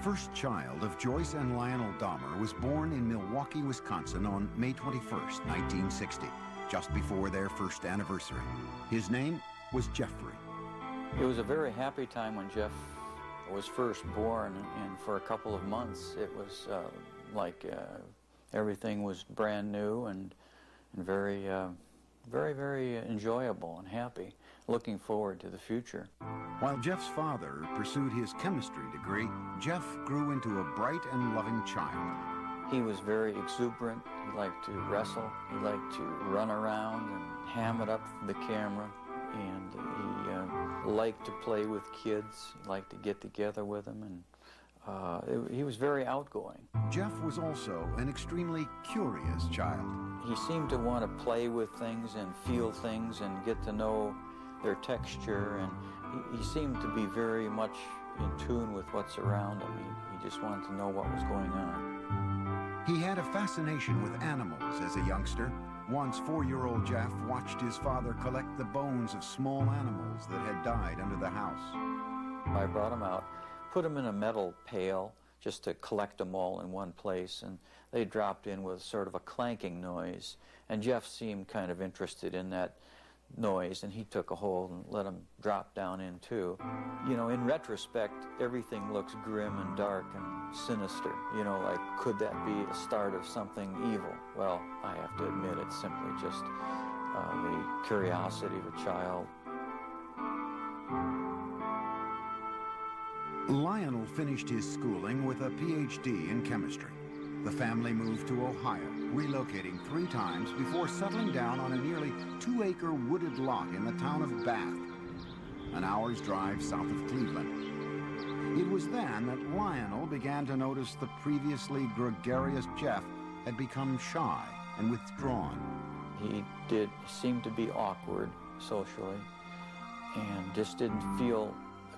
first child of Joyce and Lionel Dahmer was born in Milwaukee, Wisconsin on May 21st, 1960, just before their first anniversary. His name was Jeffrey. It was a very happy time when Jeff was first born, and for a couple of months it was like everything was brand new and very, very enjoyable and happy, looking forward to the future. While Jeff's father pursued his chemistry degree, Jeff grew into a bright and loving child. He was very exuberant. He liked to wrestle. He liked to run around and ham it up for the camera. And he liked to play with kids. He liked to get together with them. And he was very outgoing. Jeff was also an extremely curious child. He seemed to want to play with things and feel things and get to know their texture, and he seemed to be very much in tune with what's around him. He just wanted to know what was going on. He had a fascination with animals as a youngster. Once, 4-year-old Jeff watched his father collect the bones of small animals that had died under the house. I brought him out, put them in a metal pail just to collect them all in one place, and they dropped in with sort of a clanking noise, and Jeff seemed kind of interested in that noise, and he took a hold and let them drop down in too. You know, in retrospect, everything looks grim and dark and sinister. You know, like, could that be the start of something evil? Well, I have to admit, it's simply just the curiosity of a child. Lionel finished his schooling with a PhD in chemistry. The family moved to Ohio, relocating 3 times before settling down on a nearly 2-acre wooded lot in the town of Bath, an hour's drive south of Cleveland. It was then that Lionel began to notice the previously gregarious Jeff had become shy and withdrawn. He seem to be awkward socially and just didn't feel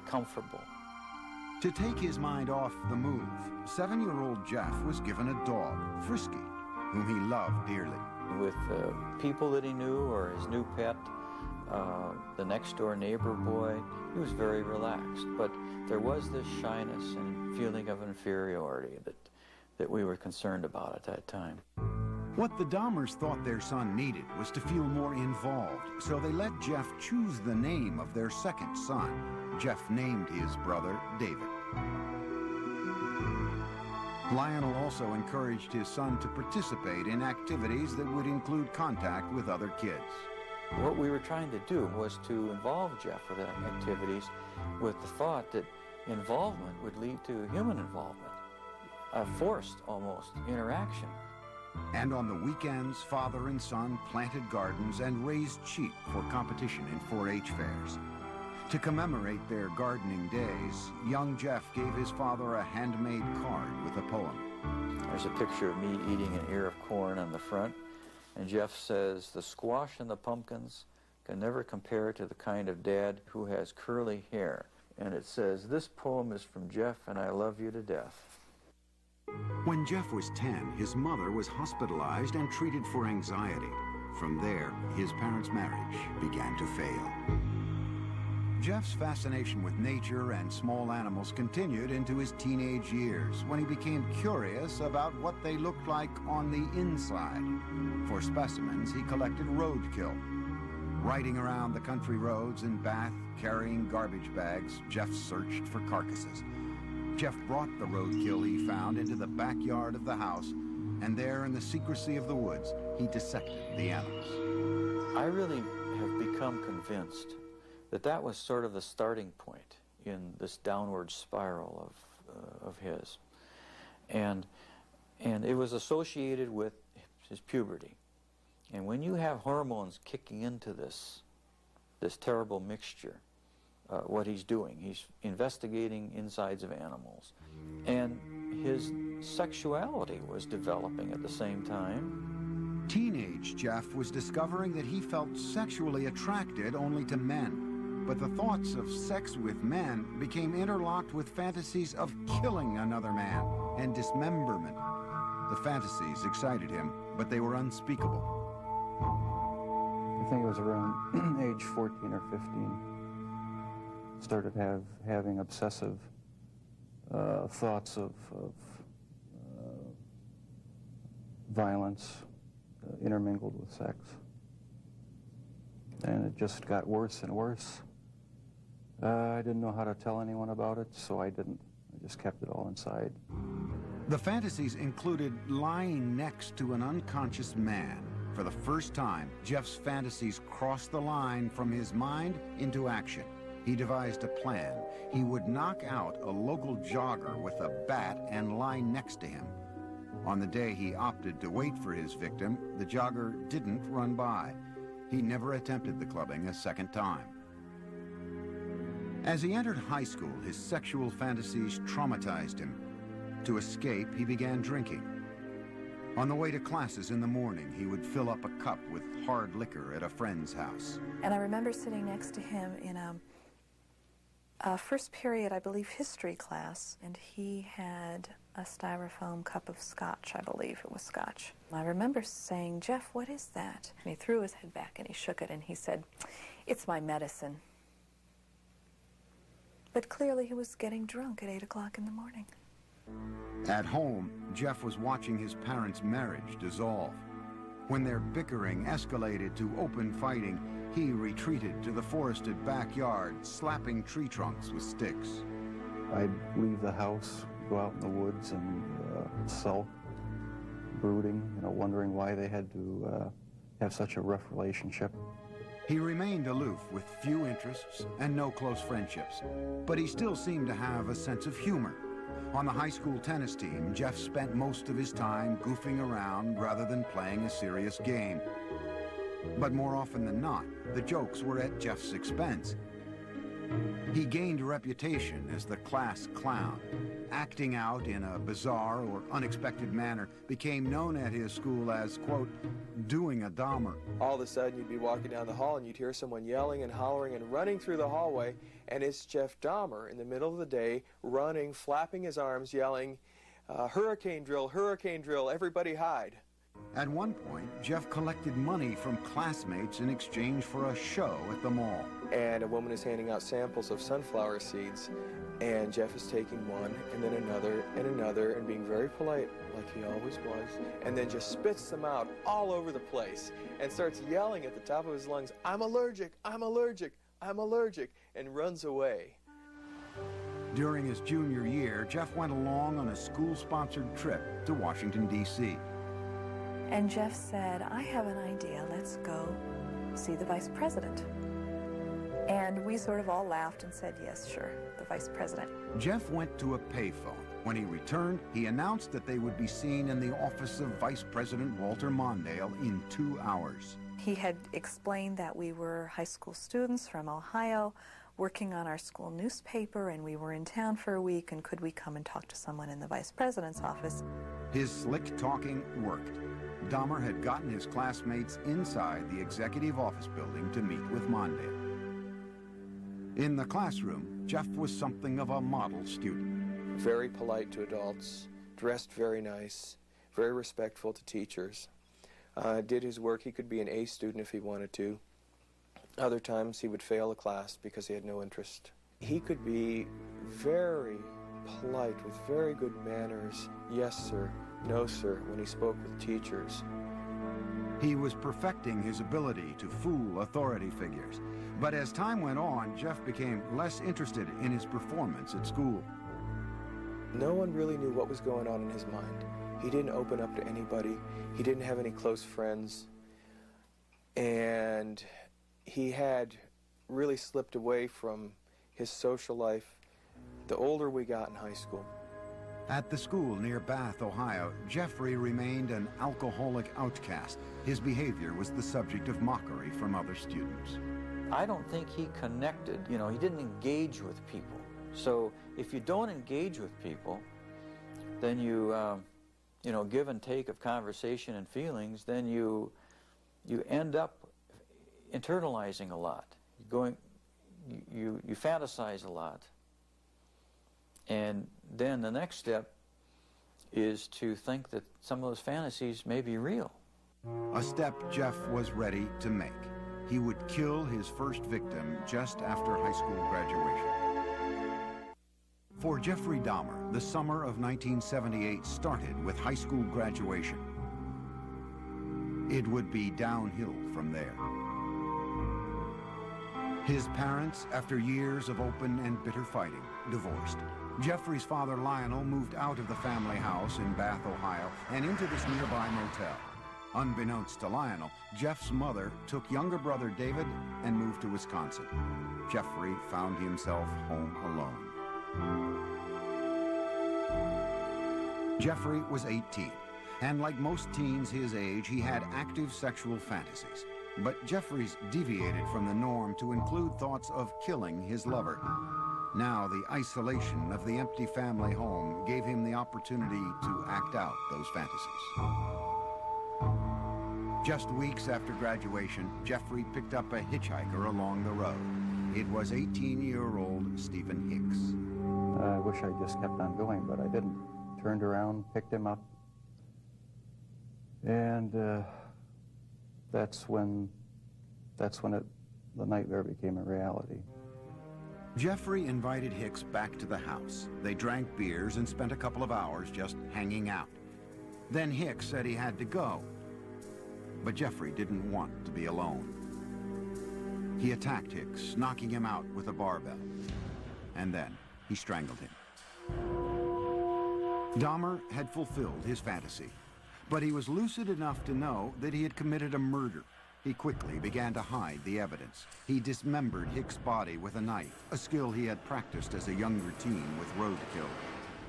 comfortable. To take his mind off the move, 7-year-old Jeff was given a dog, Frisky, whom he loved dearly. With people that he knew or his new pet, the next-door neighbor boy, he was very relaxed. But there was this shyness and feeling of inferiority that we were concerned about at that time. What the Dahmers thought their son needed was to feel more involved, so they let Jeff choose the name of their second son. Jeff named his brother David. Lionel also encouraged his son to participate in activities that would include contact with other kids. What we were trying to do was to involve Jeff with activities with the thought that involvement would lead to human involvement, a forced, almost, interaction. And on the weekends, father and son planted gardens and raised sheep for competition in 4-H fairs. To commemorate their gardening days, young Jeff gave his father a handmade card with a poem. There's a picture of me eating an ear of corn on the front, and Jeff says, "The squash and the pumpkins can never compare to the kind of dad who has curly hair." And it says, "This poem is from Jeff, and I love you to death." When Jeff was 10, his mother was hospitalized and treated for anxiety. From there, his parents' marriage began to fail. Jeff's fascination with nature and small animals continued into his teenage years, when he became curious about what they looked like on the inside. For specimens, he collected roadkill. Riding around the country roads in Bath, carrying garbage bags, Jeff searched for carcasses. Jeff brought the roadkill he found into the backyard of the house, and there in the secrecy of the woods, he dissected the animals. I really have become convinced that that was sort of the starting point in this downward spiral of his. And it was associated with his puberty. And when you have hormones kicking into this terrible mixture, what he's doing, he's investigating insides of animals. And his sexuality was developing at the same time. Teenage Jeff was discovering that he felt sexually attracted only to men. But the thoughts of sex with men became interlocked with fantasies of killing another man and dismemberment. The fantasies excited him, but they were unspeakable. I think it was around age 14 or 15. Started having obsessive thoughts of violence intermingled with sex. And it just got worse and worse. I didn't know how to tell anyone about it, so I didn't. I just kept it all inside. The fantasies included lying next to an unconscious man. For the first time, Jeff's fantasies crossed the line from his mind into action. He devised a plan. He would knock out a local jogger with a bat and lie next to him. On the day he opted to wait for his victim, the jogger didn't run by. He never attempted the clubbing a second time. As he entered high school, his sexual fantasies traumatized him. To escape, he began drinking. On the way to classes in the morning, he would fill up a cup with hard liquor at a friend's house. And I remember sitting next to him in a first period, I believe, history class, and he had a styrofoam cup of scotch, I believe it was scotch. I remember saying, "Jeff, what is that?" And he threw his head back and he shook it and he said, "It's my medicine." But clearly he was getting drunk at 8 o'clock in the morning. At home, Jeff was watching his parents' marriage dissolve. When their bickering escalated to open fighting, he retreated to the forested backyard, slapping tree trunks with sticks. I'd leave the house, go out in the woods and sulk, brooding, wondering why they had to have such a rough relationship. He remained aloof with few interests and no close friendships, but he still seemed to have a sense of humor. On the high school tennis team, Jeff spent most of his time goofing around rather than playing a serious game. But more often than not, the jokes were at Jeff's expense. He gained a reputation as the class clown. Acting out in a bizarre or unexpected manner became known at his school as, quote, doing a Dahmer. All of a sudden, you'd be walking down the hall and you'd hear someone yelling and hollering and running through the hallway, and it's Jeff Dahmer in the middle of the day, running, flapping his arms, yelling, hurricane drill, everybody hide. At one point, Jeff collected money from classmates in exchange for a show at the mall. And a woman is handing out samples of sunflower seeds, and Jeff is taking one, and then another, and being very polite, like he always was, and then just spits them out all over the place, and starts yelling at the top of his lungs, "I'm allergic, I'm allergic, I'm allergic," and runs away. During his junior year, Jeff went along on a school-sponsored trip to Washington, D.C. And Jeff said, "I have an idea, let's go see the vice president." And we sort of all laughed and said, "Yes, sure, the vice president." Jeff went to a payphone. When he returned, he announced that they would be seen in the office of Vice President Walter Mondale in 2 hours. He had explained that we were high school students from Ohio working on our school newspaper, and we were in town for a week, and could we come and talk to someone in the vice president's office? His slick talking worked. Dahmer had gotten his classmates inside the executive office building to meet with Mondale. In the classroom, Jeff was something of a model student. Very polite to adults, dressed very nice, very respectful to teachers. Did his work. He could be an A student if he wanted to. Other times he would fail a class because he had no interest. He could be very polite with very good manners. Yes, sir. No, sir, when he spoke with teachers. He was perfecting his ability to fool authority figures. But as time went on, Jeff became less interested in his performance at school. No one really knew what was going on in his mind. He didn't open up to anybody. He didn't have any close friends. And he had really slipped away from his social life the older we got in high school. At the school near Bath, Ohio, Jeffrey remained an alcoholic outcast. His behavior was the subject of mockery from other students. I don't think he connected, he didn't engage with people. So if you don't engage with people, then you give and take of conversation and feelings, then you end up internalizing a lot. You fantasize a lot. And then the next step is to think that some of those fantasies may be real. A step Jeff was ready to make. He would kill his first victim just after high school graduation. For Jeffrey Dahmer, the summer of 1978 started with high school graduation. It would be downhill from there. His parents, after years of open and bitter fighting, divorced. Jeffrey's father, Lionel, moved out of the family house in Bath, Ohio, and into this nearby motel. Unbeknownst to Lionel, Jeff's mother took younger brother David and moved to Wisconsin. Jeffrey found himself home alone. Jeffrey was 18, and like most teens his age, he had active sexual fantasies. But Jeffrey's deviated from the norm to include thoughts of killing his lover. Now the isolation of the empty family home gave him the opportunity to act out those fantasies. Just weeks after graduation, Jeffrey picked up a hitchhiker along the road. It was 18-year-old Stephen Hicks. I wish I just kept on going, but I didn't. Turned around, picked him up, and that's when the nightmare became a reality. Jeffrey invited Hicks back to the house. They drank beers and spent a couple of hours just hanging out. Then Hicks said he had to go, but Jeffrey didn't want to be alone. He attacked Hicks, knocking him out with a barbell, and then he strangled him. Dahmer had fulfilled his fantasy, but he was lucid enough to know that he had committed a murder. He quickly began to hide the evidence. He dismembered Hicks' body with a knife, a skill he had practiced as a younger teen with roadkill.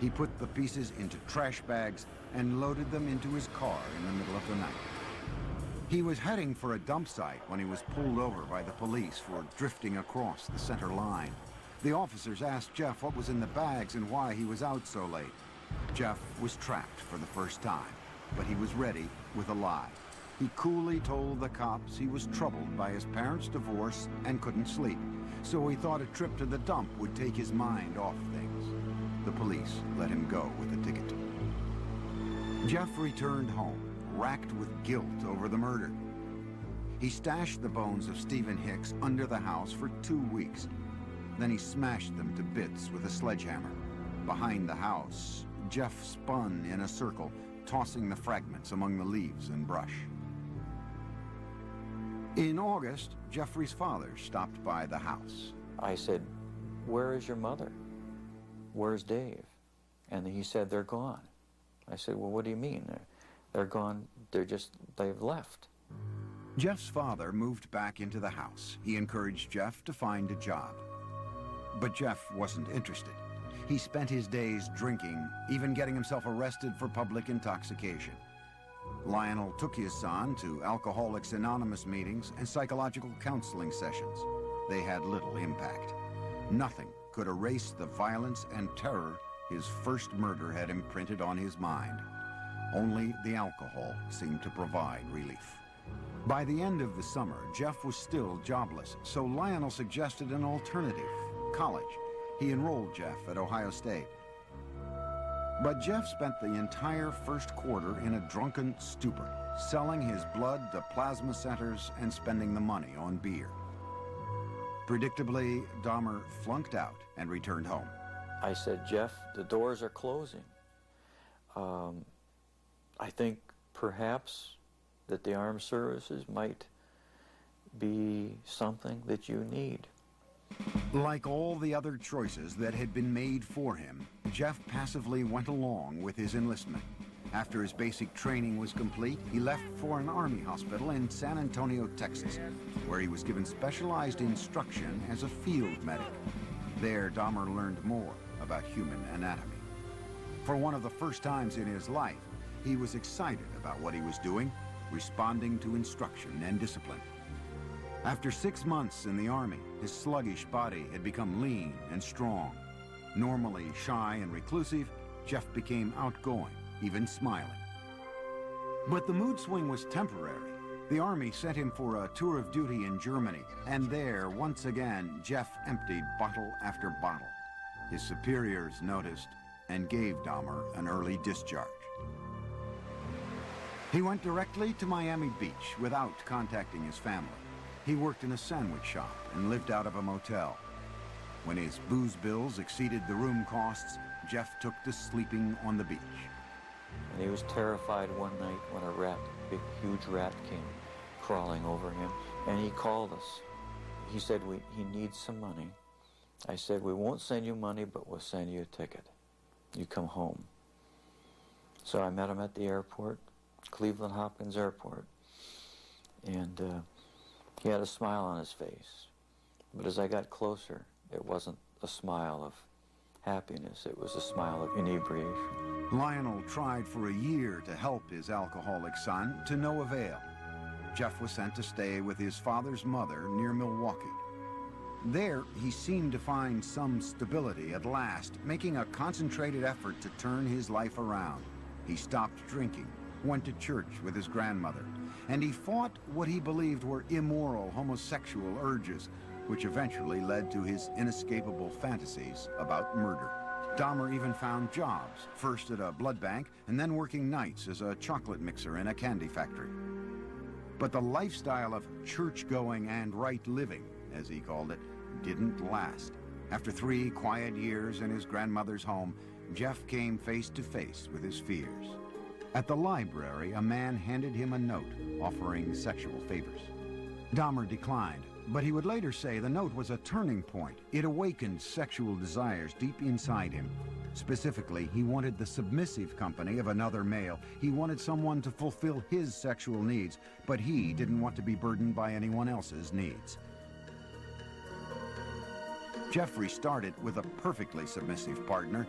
He put the pieces into trash bags and loaded them into his car in the middle of the night. He was heading for a dump site when he was pulled over by the police for drifting across the center line. The officers asked Jeff what was in the bags and why he was out so late. Jeff was trapped for the first time, but he was ready with a lie. He coolly told the cops he was troubled by his parents' divorce and couldn't sleep, so he thought a trip to the dump would take his mind off things. The police let him go with a ticket. Jeff returned home, racked with guilt over the murder. He stashed the bones of Stephen Hicks under the house for 2 weeks. Then he smashed them to bits with a sledgehammer. Behind the house, Jeff spun in a circle, tossing the fragments among the leaves and brush. In August, Jeffrey's father stopped by the house. I said, "Where is your mother? Where's Dave?" And he said, "They're gone." I said, "Well, what do you mean? They're gone, they've left." Jeff's father moved back into the house. He encouraged Jeff to find a job. But Jeff wasn't interested. He spent his days drinking, even getting himself arrested for public intoxication. Lionel took his son to Alcoholics Anonymous meetings and psychological counseling sessions. They had little impact. Nothing could erase the violence and terror his first murder had imprinted on his mind. Only the alcohol seemed to provide relief. By the end of the summer, Jeff was still jobless, so Lionel suggested an alternative: college. He enrolled Jeff at Ohio State. But Jeff spent the entire first quarter in a drunken stupor, selling his blood to plasma centers and spending the money on beer. Predictably, Dahmer flunked out and returned home. I said, "Jeff, the doors are closing. I think perhaps that the armed services might be something that you need." Like all the other choices that had been made for him, Jeff passively went along with his enlistment. After his basic training was complete, he left for an army hospital in San Antonio, Texas, where he was given specialized instruction as a field medic. There, Dahmer learned more about human anatomy. For one of the first times in his life, he was excited about what he was doing, responding to instruction and discipline. After 6 months in the Army, his sluggish body had become lean and strong. Normally shy and reclusive, Jeff became outgoing, even smiling. But the mood swing was temporary. The Army sent him for a tour of duty in Germany, and there, once again, Jeff emptied bottle after bottle. His superiors noticed and gave Dahmer an early discharge. He went directly to Miami Beach without contacting his family. He worked in a sandwich shop and lived out of a motel. When his booze bills exceeded the room costs, Jeff took to sleeping on the beach. And he was terrified one night when a rat, big, huge rat, came crawling over him, and he called us. He said, he needs some money. I said, we won't send you money, but we'll send you a ticket. You come home. So I met him at the airport, Cleveland Hopkins Airport, and he had a smile on his face. But as I got closer, it wasn't a smile of happiness, it was a smile of inebriation. Lionel tried for a year to help his alcoholic son, to no avail. Jeff was sent to stay with his father's mother near Milwaukee. There, he seemed to find some stability at last, making a concentrated effort to turn his life around. He stopped drinking, went to church with his grandmother, and he fought what he believed were immoral homosexual urges, which eventually led to his inescapable fantasies about murder. Dahmer even found jobs, first at a blood bank and then working nights as a chocolate mixer in a candy factory. But the lifestyle of church-going and right living, as he called it, didn't last. After 3 quiet years in his grandmother's home, Jeff came face to face with his fears. At the library, a man handed him a note offering sexual favors. Dahmer declined, but he would later say the note was a turning point. It awakened sexual desires deep inside him. Specifically, he wanted the submissive company of another male. He wanted someone to fulfill his sexual needs, but he didn't want to be burdened by anyone else's needs. Jeffrey started with a perfectly submissive partner.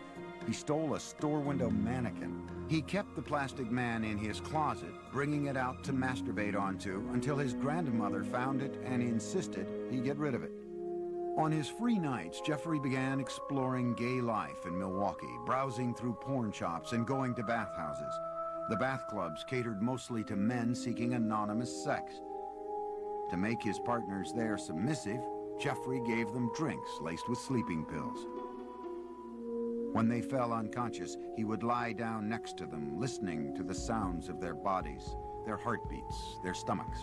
He stole a store window mannequin. He kept the plastic man in his closet, bringing it out to masturbate onto until his grandmother found it and insisted he get rid of it. On his free nights, Jeffrey began exploring gay life in Milwaukee, browsing through porn shops and going to bathhouses. The bath clubs catered mostly to men seeking anonymous sex. To make his partners there submissive, Jeffrey gave them drinks laced with sleeping pills. When they fell unconscious, he would lie down next to them, listening to the sounds of their bodies, their heartbeats, their stomachs.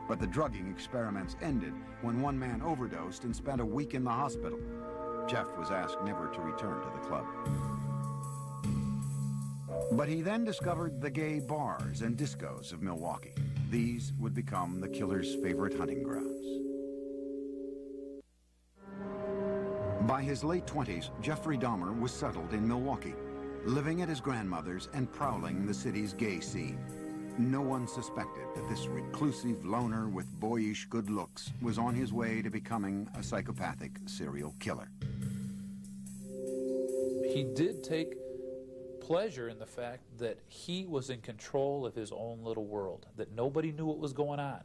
But the drugging experiments ended when one man overdosed and spent a week in the hospital. Jeff was asked never to return to the club. But he then discovered the gay bars and discos of Milwaukee. These would become the killer's favorite hunting grounds. By his late 20s, Jeffrey Dahmer was settled in Milwaukee, living at his grandmother's and prowling the city's gay scene. No one suspected that this reclusive loner with boyish good looks was on his way to becoming a psychopathic serial killer. He did take pleasure in the fact that he was in control of his own little world, that nobody knew what was going on,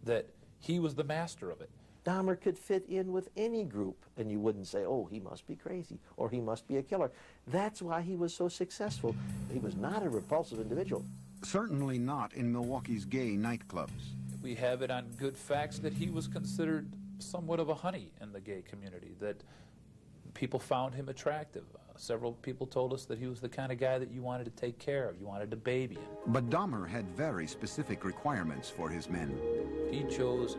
that he was the master of it. Dahmer could fit in with any group, and you wouldn't say, oh, he must be crazy, or he must be a killer. That's why he was so successful. He was not a repulsive individual. Certainly not in Milwaukee's gay nightclubs. We have it on good facts that he was considered somewhat of a honey in the gay community, that people found him attractive. Several people told us that he was the kind of guy that you wanted to take care of, you wanted to baby him. But Dahmer had very specific requirements for his men. He chose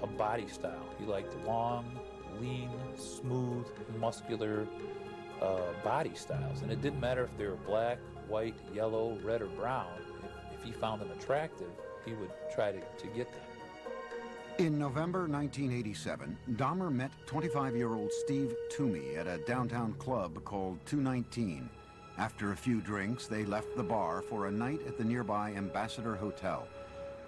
a body style. He liked long, lean, smooth, muscular body styles. And it didn't matter if they were black, white, yellow, red, or brown. If he found them attractive, he would try to get them. In November 1987, Dahmer met 25-year-old Steve Toomey at a downtown club called 219. After a few drinks, they left the bar for a night at the nearby Ambassador Hotel.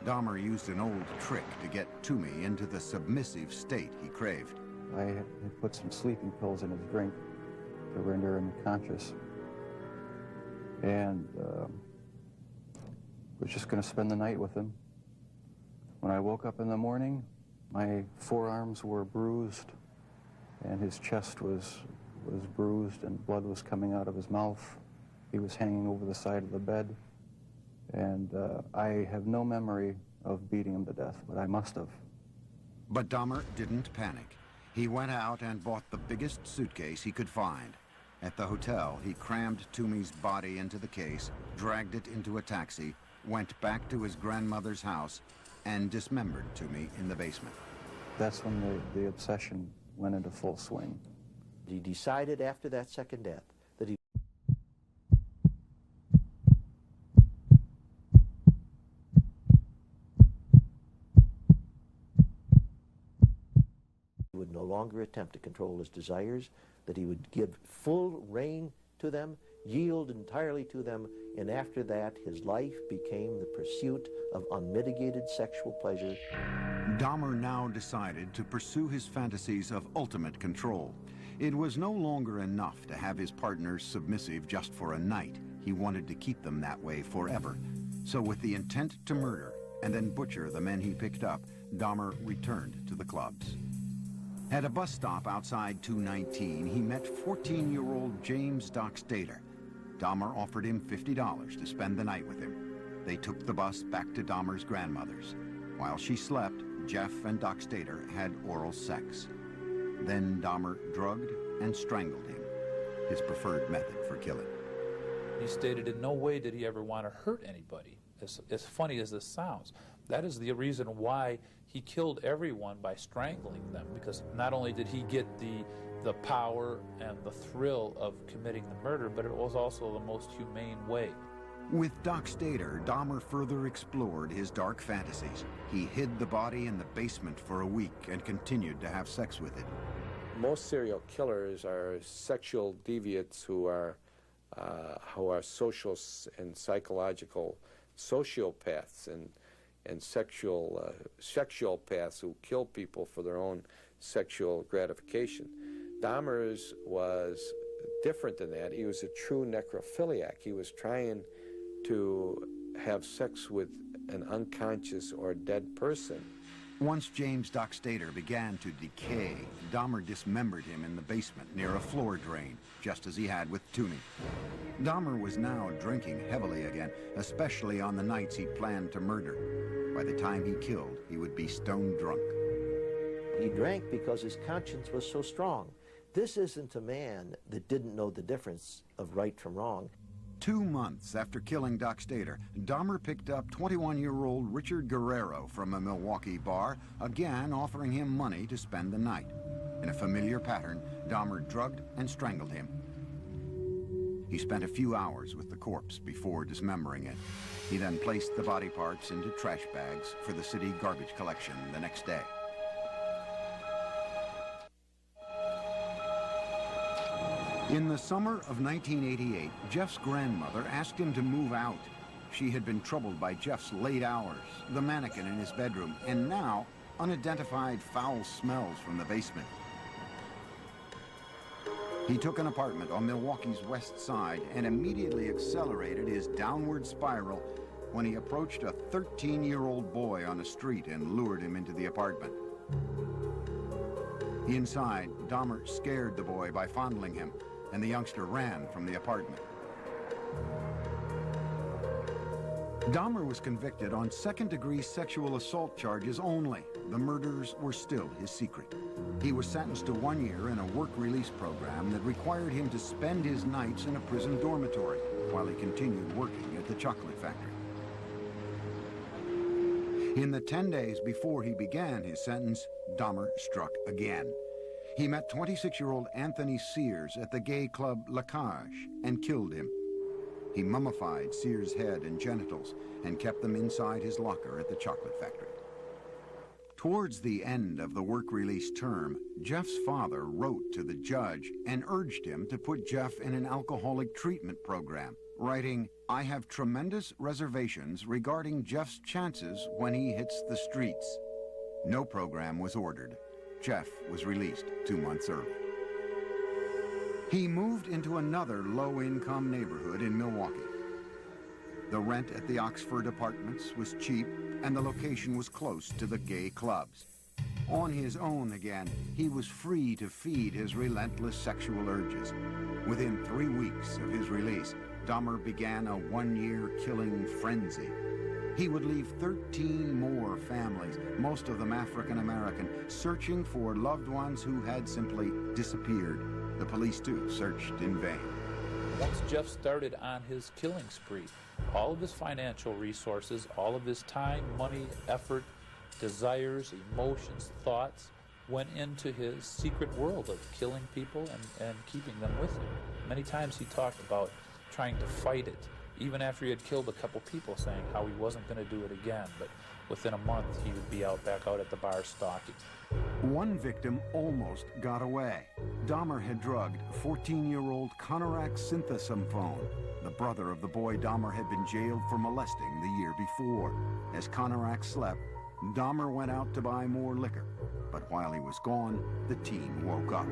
Dahmer used an old trick to get Toomey into the submissive state he craved. I had put some sleeping pills in his drink to render him conscious. And was just going to spend the night with him. When I woke up in the morning, my forearms were bruised, and his chest was bruised, and blood was coming out of his mouth. He was hanging over the side of the bed. And I have no memory of beating him to death, but I must have. But Dahmer didn't panic. He went out and bought the biggest suitcase he could find. At the hotel, he crammed Toomey's body into the case, dragged it into a taxi, went back to his grandmother's house, and dismembered Toomey in the basement. That's when the obsession went into full swing. He decided after that second death that he would no longer attempt to control his desires, that he would give full rein to them, yield entirely to them, and after that his life became the pursuit of unmitigated sexual pleasure. Dahmer now decided to pursue his fantasies of ultimate control. It was no longer enough to have his partners submissive just for a night. He wanted to keep them that way forever. So with the intent to murder and then butcher the men he picked up, Dahmer returned to the clubs. At a bus stop outside 219, he met 14-year-old James Doc Stater. Dahmer offered him $50 to spend the night with him. They took the bus back to Dahmer's grandmother's. While she slept, Jeff and Doc Stater had oral sex. Then Dahmer drugged and strangled him, his preferred method for killing. He stated in no way did he ever want to hurt anybody, as funny as this sounds. That is the reason why he killed everyone by strangling them, because not only did he get the power and the thrill of committing the murder, but it was also the most humane way. With Doc Stater, Dahmer further explored his dark fantasies. He hid the body in the basement for a week and continued to have sex with it. Most serial killers are sexual deviants who are social and psychological sociopaths and sexual paths who kill people for their own sexual gratification. Dahmer's was different than that. He was a true necrophiliac. He was trying to have sex with an unconscious or dead person. Once James Doc Stater began to decay, Dahmer dismembered him in the basement near a floor drain, just as he had with Tooney. Dahmer was now drinking heavily again, especially on the nights he planned to murder. By the time he killed, he would be stone drunk. He drank because his conscience was so strong. This isn't a man that didn't know the difference of right from wrong. 2 months after killing Doc Stater, Dahmer picked up 21-year-old Richard Guerrero from a Milwaukee bar, again offering him money to spend the night. In a familiar pattern, Dahmer drugged and strangled him. He spent a few hours with the corpse before dismembering it. He then placed the body parts into trash bags for the city garbage collection the next day. In the summer of 1988, Jeff's grandmother asked him to move out. She had been troubled by Jeff's late hours, the mannequin in his bedroom, and now unidentified foul smells from the basement. He took an apartment on Milwaukee's west side and immediately accelerated his downward spiral when he approached a 13-year-old boy on a street and lured him into the apartment. Inside, Dahmer scared the boy by fondling him, and the youngster ran from the apartment. Dahmer was convicted on second-degree sexual assault charges only. The murders were still his secret. He was sentenced to 1 year in a work release program that required him to spend his nights in a prison dormitory while he continued working at the chocolate factory. In the 10 days before he began his sentence, Dahmer struck again. He met 26-year-old Anthony Sears at the gay club La Cage and killed him. He mummified Sears' head and genitals and kept them inside his locker at the chocolate factory. Towards the end of the work release term, Jeff's father wrote to the judge and urged him to put Jeff in an alcoholic treatment program, writing, "I have tremendous reservations regarding Jeff's chances when he hits the streets." No program was ordered. Jeff was released 2 months early. He moved into another low-income neighborhood in Milwaukee. The rent at the Oxford Apartments was cheap, and the location was close to the gay clubs. On his own again, he was free to feed his relentless sexual urges. Within 3 weeks of his release, Dahmer began a 1-year killing frenzy. He would leave 13 more families, most of them African-American, searching for loved ones who had simply disappeared. The police, too, searched in vain. Once Jeff started on his killing spree, all of his financial resources, all of his time, money, effort, desires, emotions, thoughts, went into his secret world of killing people and keeping them with him. Many times he talked about trying to fight it, even after he had killed a couple people, saying how he wasn't going to do it again, but within a month he would be back out at the bar stalking. One victim almost got away. Dahmer had drugged 14-year-old Konorak Synthesomphone, the brother of the boy Dahmer had been jailed for molesting the year before. As Konorak slept, Dahmer went out to buy more liquor. But while he was gone, the teen woke up.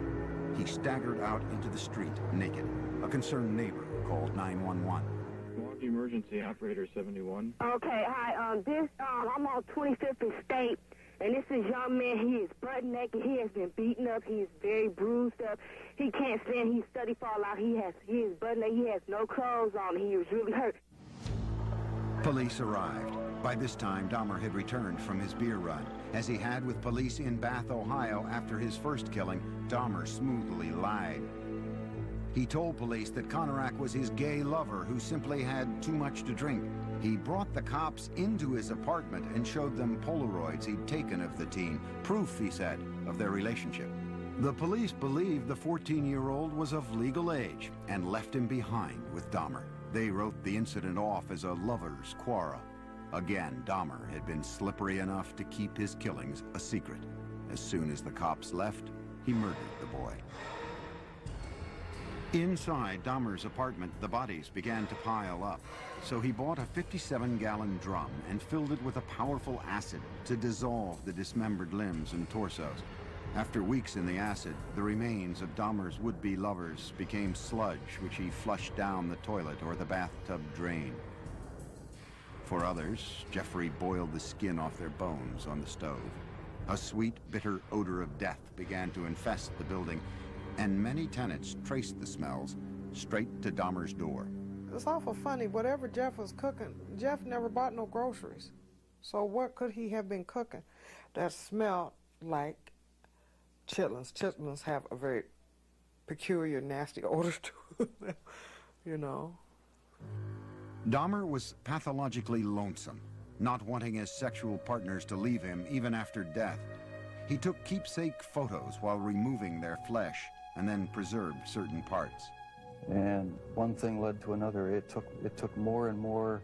He staggered out into the street naked. A concerned neighbor called 911. Milwaukee Emergency Operator 71. Okay, hi. I'm on 25th and State, and this is young man. He is butt naked. He has been beaten up. He is very bruised up. He can't stand. He's study fall out. He is butt naked. He has no clothes on. He was really hurt. Police arrived. By this time, Dahmer had returned from his beer run. As he had with police in Bath, Ohio after his first killing, Dahmer smoothly lied. He told police that Konorak was his gay lover who simply had too much to drink. He brought the cops into his apartment and showed them Polaroids he'd taken of the teen, proof, he said, of their relationship. The police believed the 14-year-old was of legal age and left him behind with Dahmer. They wrote the incident off as a lover's quarrel. Again, Dahmer had been slippery enough to keep his killings a secret. As soon as the cops left, he murdered the boy. Inside Dahmer's apartment, the bodies began to pile up. So he bought a 57-gallon drum and filled it with a powerful acid to dissolve the dismembered limbs and torsos. After weeks in the acid, the remains of Dahmer's would-be lovers became sludge, which he flushed down the toilet or the bathtub drain. For others, Jeffrey boiled the skin off their bones on the stove. A sweet, bitter odor of death began to infest the building, and many tenants traced the smells straight to Dahmer's door. It's awful funny. Whatever Jeff was cooking, Jeff never bought no groceries. So what could he have been cooking that smelled like chitlins? Chitlins have a very peculiar, nasty odor to them, you know. Dahmer was pathologically lonesome, not wanting his sexual partners to leave him even after death. He took keepsake photos while removing their flesh and then preserved certain parts. And one thing led to another. It took more and more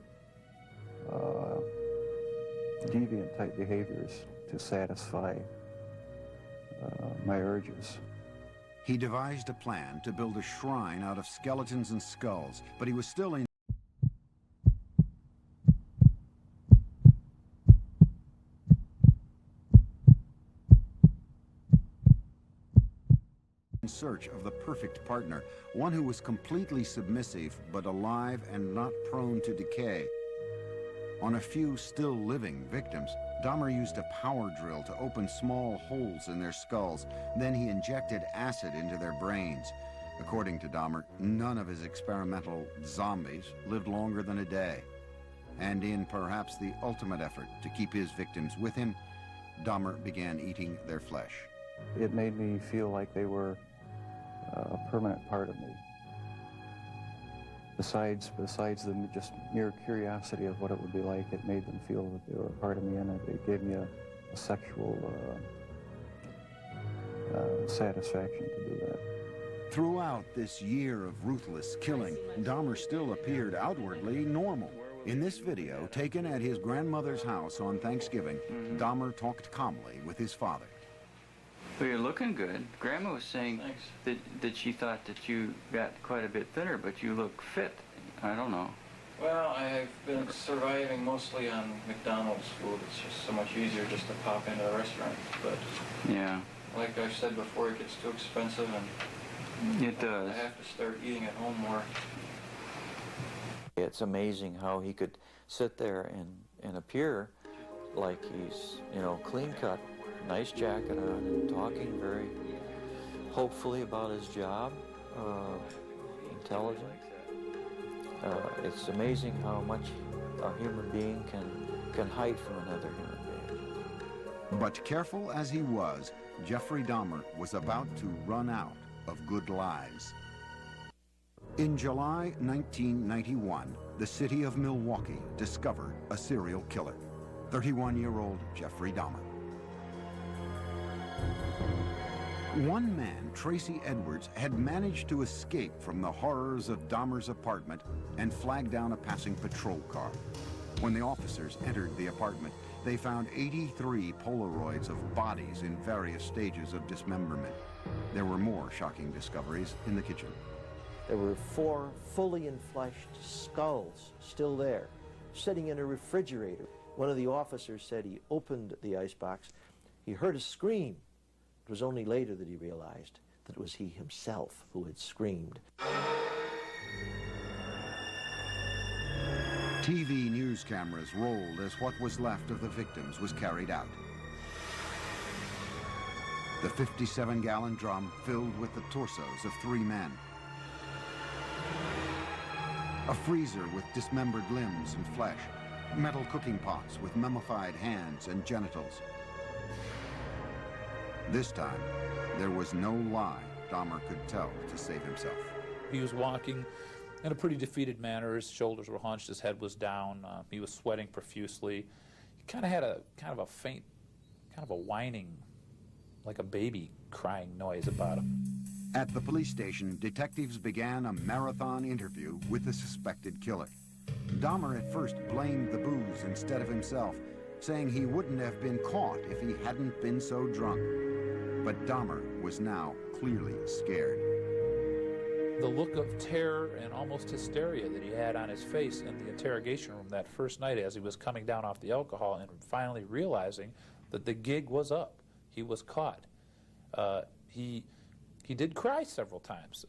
deviant type behaviors to satisfy my urges. He devised a plan to build a shrine out of skeletons and skulls, but he was still in search of the perfect partner, one who was completely submissive but alive and not prone to decay. On a few still living victims, Dahmer used a power drill to open small holes in their skulls. Then he injected acid into their brains. According to Dahmer, none of his experimental zombies lived longer than a day. And in perhaps the ultimate effort to keep his victims with him, Dahmer began eating their flesh. It made me feel like they were a permanent part of me. Besides the just mere curiosity of what it would be like, it made them feel that they were a part of me, and it gave me a sexual satisfaction to do that. Throughout this year of ruthless killing, Dahmer still appeared outwardly normal. In this video, taken at his grandmother's house on Thanksgiving, Dahmer talked calmly with his father. Well, you're looking good. Grandma was saying that she thought that you got quite a bit thinner, but you look fit. I don't know. Well, I've been surviving mostly on McDonald's food. It's just so much easier just to pop into the restaurant. But yeah, like I've said before, it gets too expensive, and it does. I have to start eating at home more. It's amazing how he could sit there and appear like he's, you know, clean cut, nice jacket on, and talking very hopefully about his job, intelligent. It's amazing how much a human being can hide from another human being. But careful as he was, Jeffrey Dahmer was about to run out of good lies. In July 1991, the city of Milwaukee discovered a serial killer, 31-year-old Jeffrey Dahmer. One man, Tracy Edwards, had managed to escape from the horrors of Dahmer's apartment and flag down a passing patrol car. When the officers entered the apartment, they found 83 Polaroids of bodies in various stages of dismemberment. There were more shocking discoveries in the kitchen. There were 4 fully enfleshed skulls still there, sitting in a refrigerator. One of the officers said he opened the icebox. He heard a scream. It was only later that he realized that it was he himself who had screamed. TV news cameras rolled as what was left of the victims was carried out. The 57-gallon drum filled with the torsos of 3 men. A freezer with dismembered limbs and flesh. Metal cooking pots with mummified hands and genitals. This time, there was no lie Dahmer could tell to save himself. He was walking in a pretty defeated manner. His shoulders were hunched, his head was down, he was sweating profusely. He kind of had a faint, kind of a whining, like a baby crying noise about him. At the police station, detectives began a marathon interview with the suspected killer. Dahmer at first blamed the booze instead of himself, saying he wouldn't have been caught if he hadn't been so drunk. But Dahmer was now clearly scared. The look of terror and almost hysteria that he had on his face in the interrogation room that first night as he was coming down off the alcohol and finally realizing that the gig was up. He was caught. He did cry several times.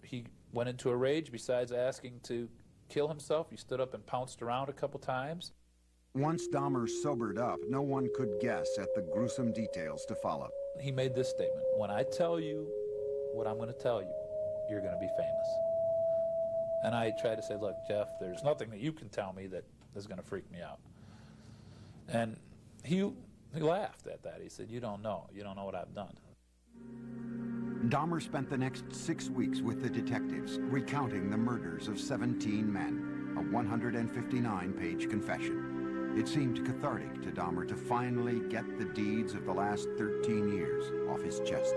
He went into a rage. Besides asking to kill himself, he stood up and pounced around a couple times. Once Dahmer sobered up, no one could guess at the gruesome details to follow. He made this statement: when I tell you what I'm going to tell you, you're going to be famous. And I tried to say, look, Jeff, there's nothing that you can tell me that is going to freak me out. And he laughed at that. He said, you don't know what I've done. Dahmer spent the next 6 weeks with the detectives, recounting the murders of 17 men, a 159-page confession. It seemed cathartic to Dahmer to finally get the deeds of the last 13 years off his chest.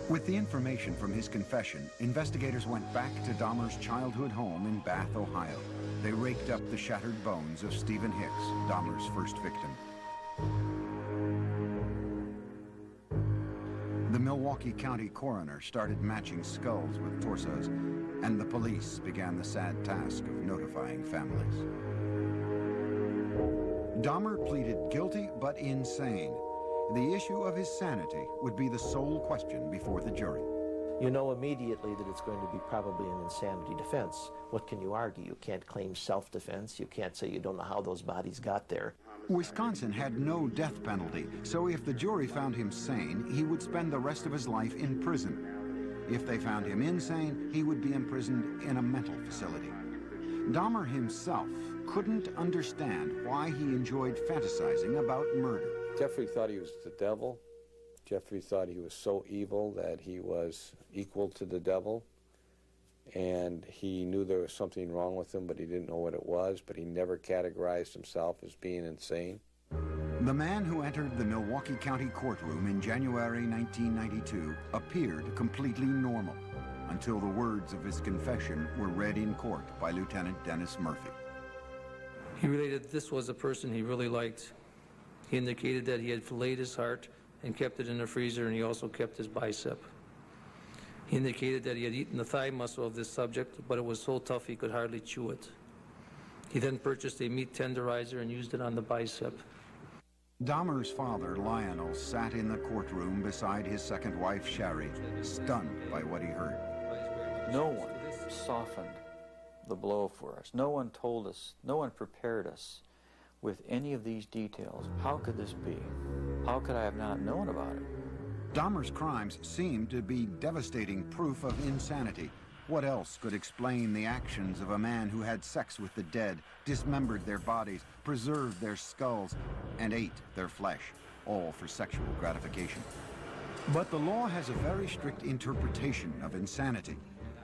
With the information from his confession, investigators went back to Dahmer's childhood home in Bath, Ohio. They raked up the shattered bones of Stephen Hicks, Dahmer's first victim. The Milwaukee County coroner started matching skulls with torsos, and the police began the sad task of notifying families. Dahmer pleaded guilty but insane. The issue of his sanity would be the sole question before the jury. You know immediately that it's going to be probably an insanity defense. What can you argue? You can't claim self-defense. You can't say you don't know how those bodies got there. Wisconsin had no death penalty, so if the jury found him sane, he would spend the rest of his life in prison. If they found him insane, he would be imprisoned in a mental facility. Dahmer himself couldn't understand why he enjoyed fantasizing about murder. Jeffrey thought he was the devil. Jeffrey thought he was so evil that he was equal to the devil. And he knew there was something wrong with him, but he didn't know what it was, but he never categorized himself as being insane. The man who entered the Milwaukee County courtroom in January 1992 appeared completely normal until the words of his confession were read in court by Lieutenant Dennis Murphy. He related this was a person he really liked. He indicated that he had filleted his heart and kept it in the freezer, and he also kept his bicep. He indicated that he had eaten the thigh muscle of this subject, but it was so tough he could hardly chew it. He then purchased a meat tenderizer and used it on the bicep. Dahmer's father, Lionel, sat in the courtroom beside his second wife, Sherry, stunned by what he heard. No one softened the blow for us. No one told us, no one prepared us with any of these details. How could this be? How could I have not known about it? Dahmer's crimes seemed to be devastating proof of insanity. What else could explain the actions of a man who had sex with the dead, dismembered their bodies, preserved their skulls, and ate their flesh, all for sexual gratification? But the law has a very strict interpretation of insanity.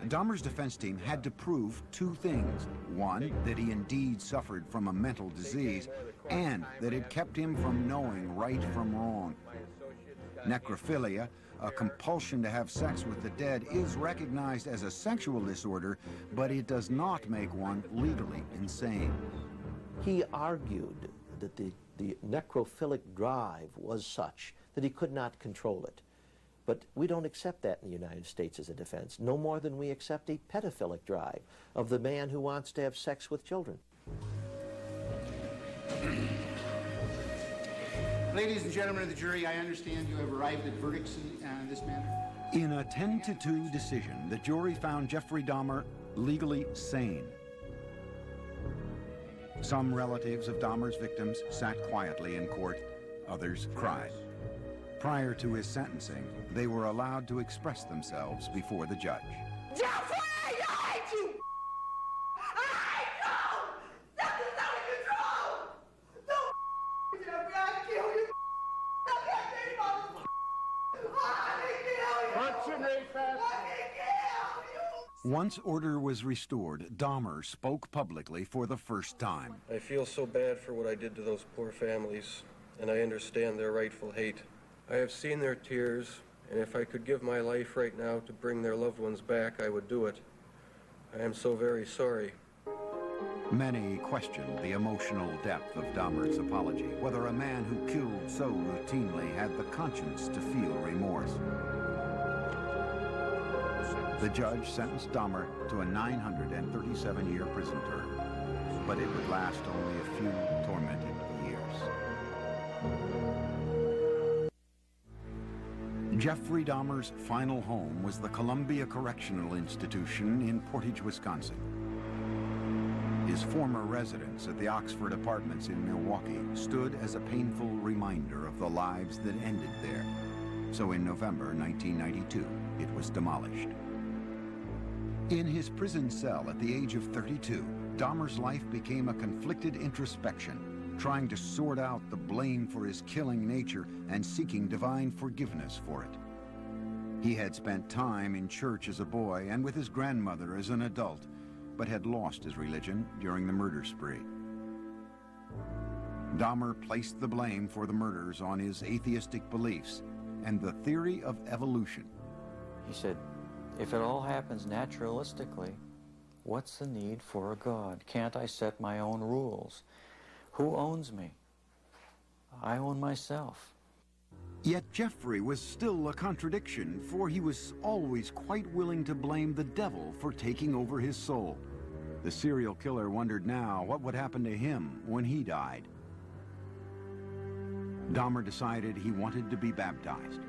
Dahmer's defense team had to prove two things. One, that he indeed suffered from a mental disease, and that it kept him from knowing right from wrong. Necrophilia, a compulsion to have sex with the dead, is recognized as a sexual disorder, but it does not make one legally insane. He argued that the necrophilic drive was such that he could not control it. But we don't accept that in the United States as a defense, no more than we accept a pedophilic drive of the man who wants to have sex with children. Ladies and gentlemen of the jury, I understand you have arrived at verdicts in this matter. In a 10-2 decision, the jury found Jeffrey Dahmer legally sane. Some relatives of Dahmer's victims sat quietly in court, others cried. Prior to his sentencing, they were allowed to express themselves before the judge. Jeffrey, I hate you! I hate you! Something's out of control! Don't Jeffrey, I kill you! I can't Once order was restored, Dahmer spoke publicly for the first time. I feel so bad for what I did to those poor families, and I understand their rightful hate. I have seen their tears, and if I could give my life right now to bring their loved ones back, I would do it. I am so very sorry. Many questioned the emotional depth of Dahmer's apology, whether a man who killed so routinely had the conscience to feel remorse. The judge sentenced Dahmer to a 937-year prison term, but it would last only a few tormented years. Jeffrey Dahmer's final home was the Columbia Correctional Institution in Portage, Wisconsin. His former residence at the Oxford Apartments in Milwaukee stood as a painful reminder of the lives that ended there. So in November 1992, it was demolished. In his prison cell at the age of 32, Dahmer's life became a conflicted introspection, trying to sort out the blame for his killing nature and seeking divine forgiveness for it. He had spent time in church as a boy and with his grandmother as an adult, but had lost his religion during the murder spree. Dahmer placed the blame for the murders on his atheistic beliefs and the theory of evolution. He said, if it all happens naturalistically, what's the need for a God? Can't I set my own rules? Who owns me? I own myself. Yet Jeffrey was still a contradiction, for he was always quite willing to blame the devil for taking over his soul. The serial killer wondered now what would happen to him when he died. Dahmer decided he wanted to be baptized.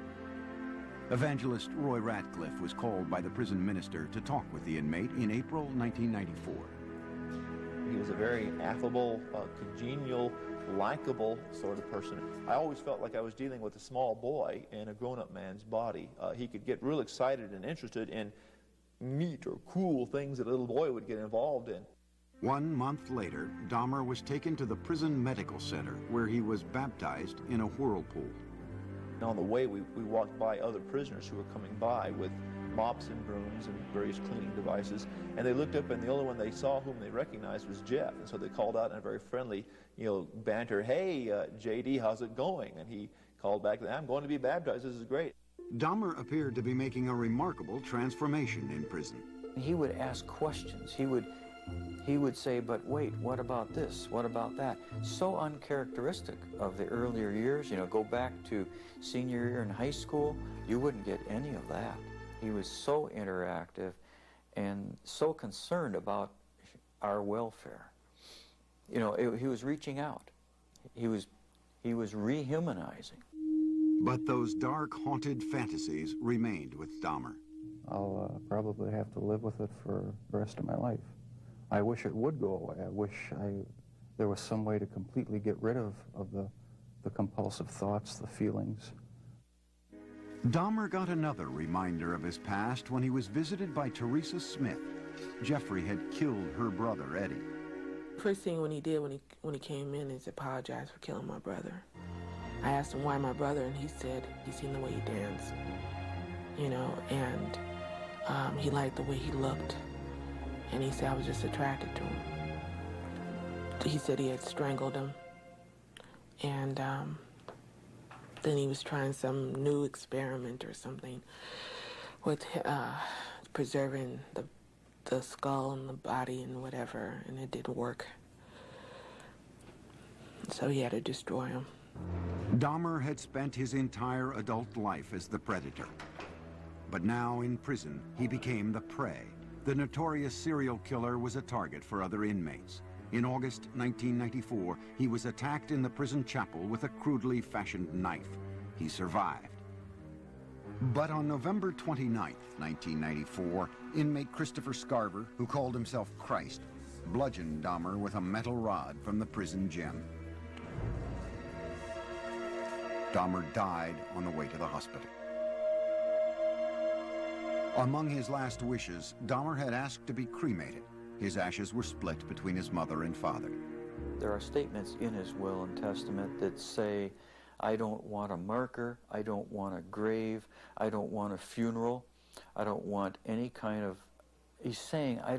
Evangelist Roy Ratcliffe was called by the prison minister to talk with the inmate in April 1994. He was a very affable, congenial, likable sort of person. I always felt like I was dealing with a small boy in a grown-up man's body. He could get real excited and interested in neat or cool things that a little boy would get involved in. 1 month later, Dahmer was taken to the prison medical center, where he was baptized in a whirlpool. On the way, we walked by other prisoners who were coming by with mops and brooms and various cleaning devices, and they looked up, and the only one they saw whom they recognized was Jeff, and so they called out in a very friendly, banter, "Hey, JD, how's it going?" And he called back, "I'm going to be baptized, this is great." Dahmer appeared to be making a remarkable transformation in prison. He would ask questions. He would say, but wait, what about this? What about that? So uncharacteristic of the earlier years. Go back to senior year in high school, you wouldn't get any of that. He was so interactive and so concerned about our welfare. He was reaching out. He was rehumanizing. But those dark, haunted fantasies remained with Dahmer. I'll probably have to live with it for the rest of my life. I wish it would go away. I wish there was some way to completely get rid of the compulsive thoughts, the feelings. Dahmer got another reminder of his past when he was visited by Teresa Smith. Jeffrey had killed her brother, Eddie. First thing when he did when he came in is apologize for killing my brother. I asked him why my brother, and he said he seen the way he danced, and He liked the way he looked, and he said I was just attracted to him. He said he had strangled him, and then he was trying some new experiment or something with preserving the skull and the body and whatever, and it didn't work. So he had to destroy him. Dahmer had spent his entire adult life as the predator. But now in prison, he became the prey. The notorious serial killer was a target for other inmates. In August 1994, he was attacked in the prison chapel with a crudely fashioned knife. He survived. But on November 29, 1994, inmate Christopher Scarver, who called himself Christ, bludgeoned Dahmer with a metal rod from the prison gym. Dahmer died on the way to the hospital. Among his last wishes, Dahmer had asked to be cremated. His ashes were split between his mother and father. There are statements in his will and testament that say, I don't want a marker, I don't want a grave, I don't want a funeral, I don't want any kind of... He's saying, I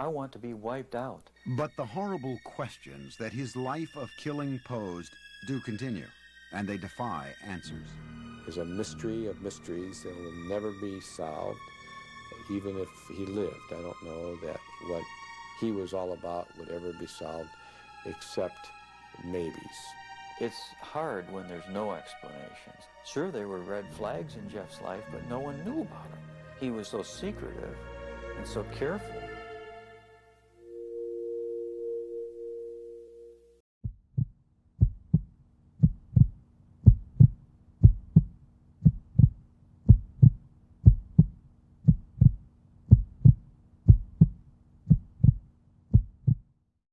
want to be wiped out. But the horrible questions that his life of killing posed do continue, and they defy answers. Is a mystery of mysteries that will never be solved. Even if he lived, I don't know that what he was all about would ever be solved, except maybes. It's hard when there's no explanations. Sure, there were red flags in Jeff's life, but no one knew about him. He was so secretive and so careful.